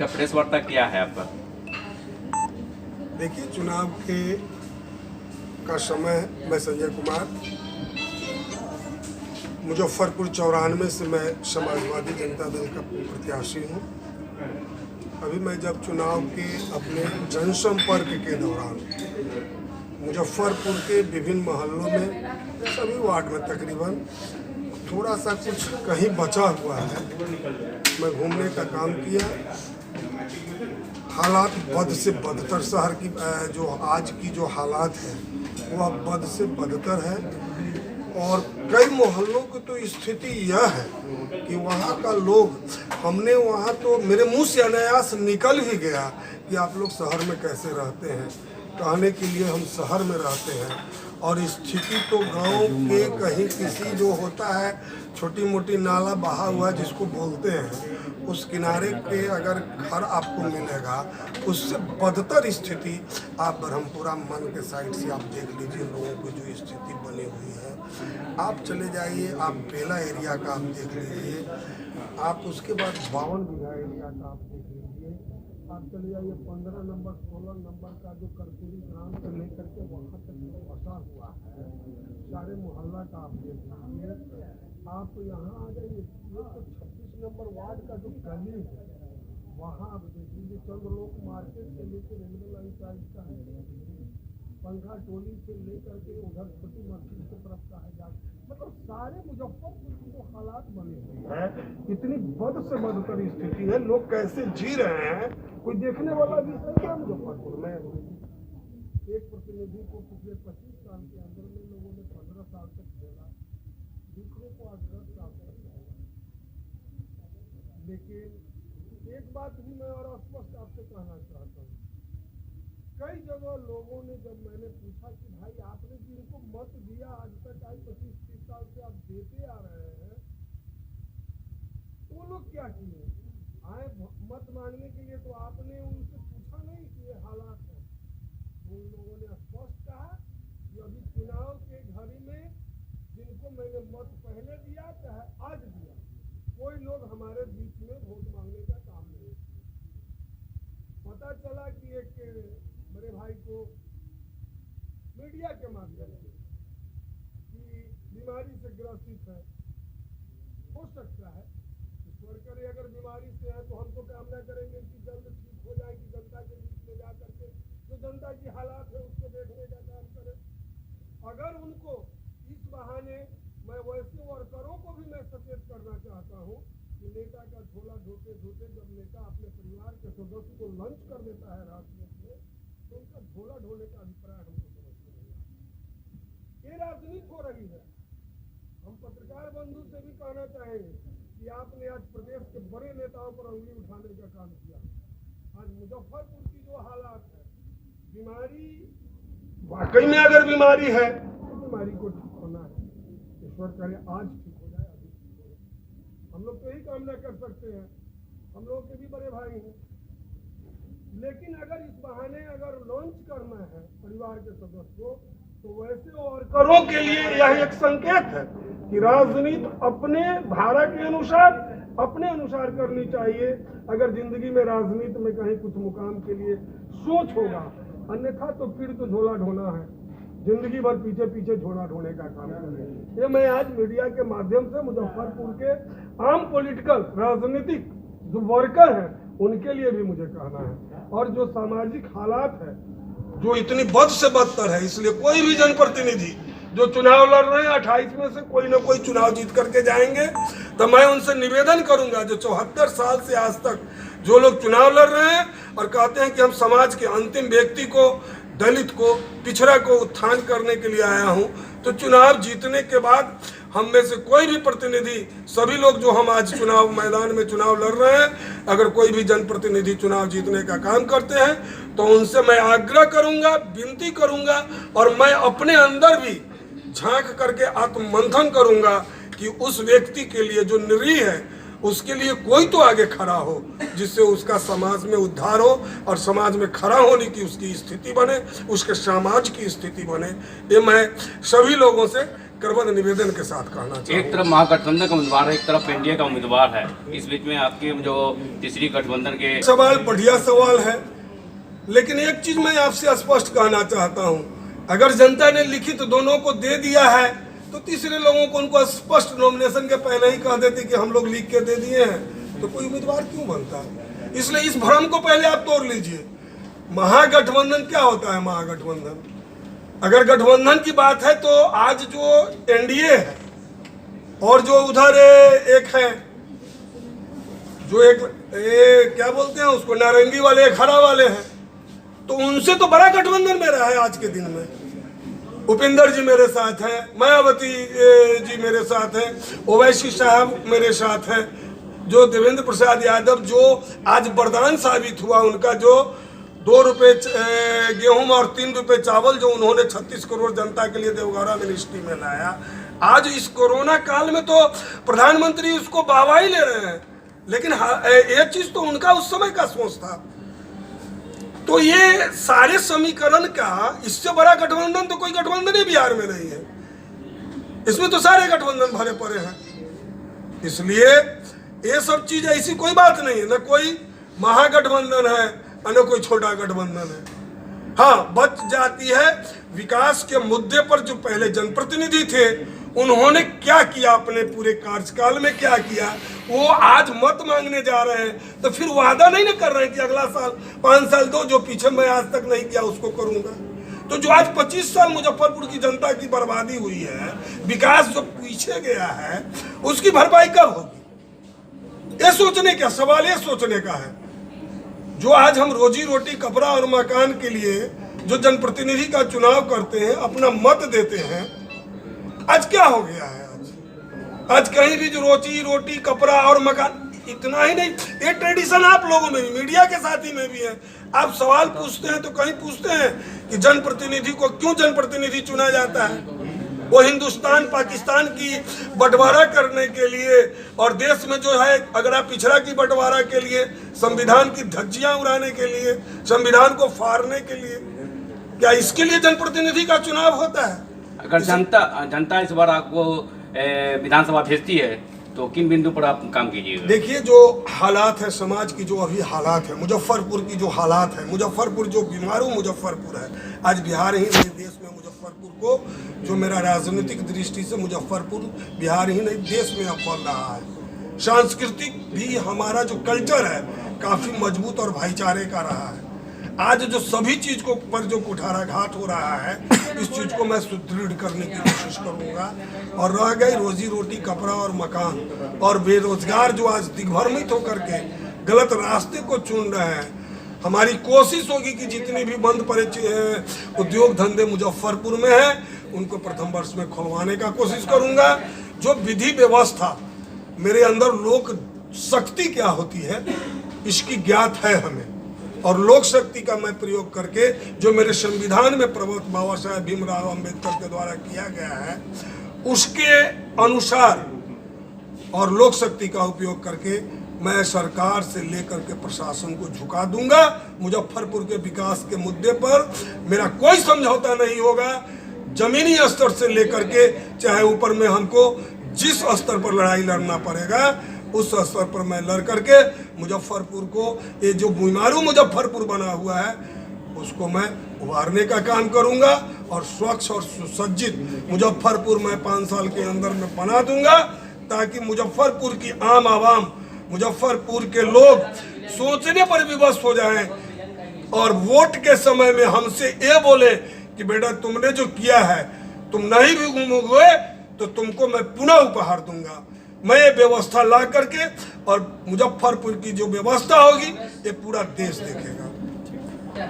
का प्रेस वार्ता क्या है आपका? देखिए, चुनाव का समय, मैं संजय कुमार, मुजफ्फरपुर 94 से मैं समाजवादी जनता दल का प्रत्याशी हूँ। अभी मैं जब चुनाव के अपने जनसंपर्क के दौरान मुजफ्फरपुर के विभिन्न मोहल्लों में, सभी वार्ड में तकरीबन थोड़ा सा कुछ कहीं बचा हुआ है, मैं घूमने का काम किया। हालात बद से बदतर, शहर की जो आज की जो हालात है वह बद से बदतर है। और कई मोहल्लों की तो स्थिति यह है कि वहाँ का लोग, हमने वहाँ तो मेरे मुंह से अनायास निकल ही गया कि आप लोग शहर में कैसे रहते हैं, कहने के लिए हम शहर में रहते हैं। और स्थिति तो गांव के कहीं किसी जो होता है छोटी मोटी नाला बहा हुआ जिसको बोलते हैं, उस किनारे के अगर घर आपको मिलेगा, उससे बदतर स्थिति आप ब्रह्मपुरा मन के साइड से आप देख लीजिए, लोगों की जो स्थिति बनी हुई है। आप चले जाइए, आप बेला एरिया का आप देख लीजिए, आप उसके बाद 52 बीघा एरिया का आप देख लीजिए, आप चले जाइए 15 नंबर 16 नंबर का जो कर्पूरी ग्राम से लेकर के वहाँ तक बसा हुआ है, सारे मोहल्ला का आप देख लीजिए। आप यहाँ आ जाइए, ये तो 26 नंबर वार्ड का जो गली है वहाँ आप देख लीजिए, चंद्रलोक मार्केट से लेकर रेलवे लाइन साइड का है, पंखा टोली से लेकर के उधर छोटी मस्जिद की तरफ का है, मतलब सारे मुजफ्फरपुर की जो हालात बने हुए हैं, इतनी बद से बदतर स्थिति है। लोग कैसे जी रहे हैं, कोई देखने वाला भी है क्या मुजफ्फरपुर में? एक प्रतिनिधि को पिछले 25 साल के अंदर में लोगों ने 15 साल तक झेला, दूसरे को आज 10 साल तक झेला। लेकिन एक बात भी मैं और स्पष्ट आपसे कहना चाहता हूँ, कई जगह लोगों ने, जब मैंने पूछा कि भाई आपने जिनको मत दिया आज तक, आज 25-30 साल से आप देते आ रहे हैं, वो लोग क्या किए? आए मत मांगने के लिए, तो आपने उनसे पूछा नहीं कि ये हालात है। उन लोगों ने स्पष्ट कहा कि अभी चुनाव के घड़ी में जिनको मैंने मत पहले दिया चाहे आज दिया, कोई लोग हमारे बीच में वोट मांगने का काम नहीं किया। पता चला कि एक बड़े भाई को मीडिया के माध्यम से कि बीमारी से ग्रसित है, हो सकता है ईश्वर करे अगर बीमारी से है तो हम तो कामना करेंगे कि जल्द ठीक हो जाए, कि जनता के बीच में जा करके जो जनता की हालात है उसको देखने का काम करे। अगर उनको इस बहाने, मैं वैसे वर्करों को भी मैं सचेत करना चाहता हूँ कि नेता का झोला ढोते ढोते जब नेता अपने परिवार के सदस्य को लंच कर देता है रात में, तो उनका झोला ढोने का अभिप्राय हमको समझ में नहीं आता। ये राजनीति हो रही है। हम पत्रकार बंधु से भी कहना चाहेंगे कि आपने आज प्रदेश के बड़े नेताओं पर उंगली उठाने का काम किया। आज मुजफ्फरपुर की जो हालात है, बीमारी वाकई में अगर बीमारी है तो बीमारी को ठीक होना है, ईश्वर करे आज ठीक हो जाए, अभी ठीक हो जाए। हम लोग तो यही कामना कर सकते हैं, हम लोग के भी बड़े भाई हैं। लेकिन अगर इस बहाने अगर लॉन्च करना है परिवार के सदस्य को, तो वैसे वर्करों के लिए यह एक संकेत है कि राजनीति अपने धारा के अनुसार, अपने अनुसार करनी चाहिए। अगर जिंदगी में राजनीति में कहीं कुछ मुकाम के लिए सोच होगा, अन्यथा तो फिर तो झोला ढोना है, जिंदगी भर पीछे पीछे झोला ढोने का काम करें। ये मैं आज मीडिया के माध्यम से मुजफ्फरपुर के आम पॉलिटिकल राजनीतिक जो वर्कर हैं उनके लिए भी मुझे कहना है। और जो सामाजिक हालात है जो इतनी बद से बदतर है, इसलिए कोई भी जनप्रतिनिधि जो चुनाव लड़ रहे हैं, 28 में से कोई ना कोई चुनाव जीत करके जाएंगे, तो मैं उनसे निवेदन करूंगा, जो 74 साल से आज तक जो लोग चुनाव लड़ रहे हैं और कहते हैं कि हम समाज के अंतिम व्यक्ति को, दलित को, पिछड़ा को उत्थान करने के लिए आया हूं, तो चुनाव जीतने के बाद हम में से कोई भी प्रतिनिधि, सभी लोग जो हम आज चुनाव मैदान में चुनाव लड़ रहे हैं, अगर कोई भी जनप्रतिनिधि चुनाव जीतने का काम करते हैं तो उनसे मैं आग्रह करूंगा, विनती करूंगा, और मैं अपने अंदर भी झांक करके आत्ममंथन करूंगा कि उस व्यक्ति के लिए जो निरीह है, उसके लिए कोई तो आगे खड़ा हो जिससे उसका समाज में उद्धार हो और समाज में खड़ा होने की उसकी स्थिति बने, उसके समाज की स्थिति बने। ये मैं सभी लोगों से करबद्ध निवेदन के साथ कहना चाहूँगा। एक तरफ महागठबंधन का उम्मीदवार है, एक तरफ एनडीए का उम्मीदवार है, इस बीच में आपकी जो तीसरी गठबंधन के सवाल बढ़िया सवाल है, लेकिन एक चीज मैं आपसे स्पष्ट कहना चाहता हूँ, अगर जनता ने लिखित दोनों को दे दिया है तो तीसरे लोगों को उनको स्पष्ट नॉमिनेशन के पहले ही कह देते कि हम लोग लिख के दे दिए हैं, तो कोई उम्मीदवार क्यों बनता है? इसलिए इस भ्रम को पहले आप तोड़ लीजिए। महागठबंधन क्या होता है? महागठबंधन, अगर गठबंधन की बात है तो आज जो एनडीए है और जो उधर एक है, जो एक क्या बोलते हैं उसको, नारंगी वाले, एक हरा वाले हैं, तो उनसे तो बड़ा गठबंधन मेरा है आज के दिन में। उपेंद्र जी मेरे साथ हैं, मायावती जी मेरे साथ हैं, ओवैसी साहब मेरे साथ हैं, जो देवेंद्र प्रसाद यादव जो आज वरदान साबित हुआ, उनका जो 2 रुपये गेहूं और 3 रुपये चावल जो उन्होंने 36 करोड़ जनता के लिए देवगौड़ा मिनिस्ट्री में लाया, आज इस कोरोना काल में तो प्रधानमंत्री उसको वाहवाही ले रहे हैं, लेकिन एक चीज तो उनका उस समय का सोच था। तो ये सारे समीकरण का, इससे बड़ा गठबंधन तो कोई गठबंधन ही बिहार में नहीं है, इसमें तो सारे गठबंधन भरे पड़े हैं। इसलिए ये सब चीज ऐसी कोई बात नहीं है, न कोई महागठबंधन है न कोई छोटा गठबंधन है। हाँ, बच जाती है विकास के मुद्दे पर जो पहले जनप्रतिनिधि थे उन्होंने क्या किया, अपने पूरे कार्यकाल में क्या किया, वो आज मत मांगने जा रहे हैं, तो फिर वादा नहीं ना कर रहे हैं कि अगला साल 5 साल दो, जो पीछे मैं आज तक नहीं किया उसको करूंगा। तो जो आज 25 साल मुजफ्फरपुर की जनता की बर्बादी हुई है, विकास जो पीछे गया है, उसकी भरपाई कब होगी? ये सोचने का सवाल, ये सोचने का है। जो आज हम रोजी रोटी, कपड़ा और मकान के लिए जो जनप्रतिनिधि का चुनाव करते हैं, अपना मत देते हैं, आज क्या हो गया है? आज कहीं भी जो रोटी, कपड़ा और मकान, इतना ही नहीं, ये ट्रेडिशन आप लोगों में भी, मीडिया के साथी में भी है। आप सवाल पूछते हैं तो कहीं पूछते हैं कि जनप्रतिनिधि को क्यों जनप्रतिनिधि चुना जाता है? वो हिंदुस्तान पाकिस्तान की बंटवारा करने के लिए और देश में जो है अगर आप पिछड़ा की बंटवारा के लिए, संविधान की धज्जियां उड़ाने के लिए, संविधान को फाड़ने के लिए, क्या इसके लिए जनप्रतिनिधि का चुनाव होता है? अगर जनता इस बार आपको विधानसभा भेजती है तो किन बिंदु पर आप काम कीजिएगा? देखिए, जो हालात है समाज की, जो अभी हालात है, मुजफ्फरपुर की जो हालात है, मुजफ्फरपुर जो बीमारू मुजफ्फरपुर है, आज बिहार ही नहीं देश में मुजफ्फरपुर को, जो मेरा राजनीतिक दृष्टि से मुजफ्फरपुर बिहार ही नहीं देश में अब बढ़ रहा है। सांस्कृतिक भी हमारा जो कल्चर है काफी मजबूत और भाईचारे का रहा है। आज जो सभी चीज को पर जो कुठाराघात हो रहा है, इस चीज को मैं सुदृढ़ करने की कोशिश करूंगा। और रह गई रोजी रोटी, कपड़ा और मकान, और बेरोजगार जो आज दिग्भ्रमित होकर के गलत रास्ते को चुन रहे हैं, हमारी कोशिश होगी कि जितने भी बंद पड़े उद्योग धंधे मुजफ्फरपुर में है, उनको प्रथम वर्ष में खुलवाने का कोशिश करूंगा। जो विधि व्यवस्था, मेरे अंदर लोक शक्ति क्या होती है इसकी ज्ञात है हमें, और लोक शक्ति का मैं प्रयोग करके जो मेरे संविधान में प्रवर्त बाबा साहेब भीमराव अंबेडकर के द्वारा किया गया है, उसके अनुसार और लोक शक्ति का उपयोग करके मैं सरकार से लेकर के प्रशासन को झुका दूंगा। मुजफ्फरपुर के विकास के मुद्दे पर मेरा कोई समझौता नहीं होगा। जमीनी स्तर से लेकर के चाहे ऊपर में हमको जिस स्तर पर लड़ाई लड़ना पड़ेगा, उस स्तर पर मैं लड़ करके मुजफ्फरपुर को, ये जो बीमारू मुजफ्फरपुर बना हुआ है, उसको मैं उभारने का काम करूंगा। और स्वच्छ और सुसज्जित मुजफ्फरपुर मैं 5 साल के अंदर में बना दूंगा, ताकि मुजफ्फरपुर की आम आवाम, मुजफ्फरपुर के लोग सोचने पर विवश हो जाएं और वोट के समय में हमसे ये बोले कि बेटा तुमने जो किया है, तुम नहीं भी घूमोगे तो तुमको मैं पुनः उपहार दूंगा। मैं ये व्यवस्था ला करके, और मुजफ्फरपुर की जो व्यवस्था होगी ये पूरा देश देखेगा।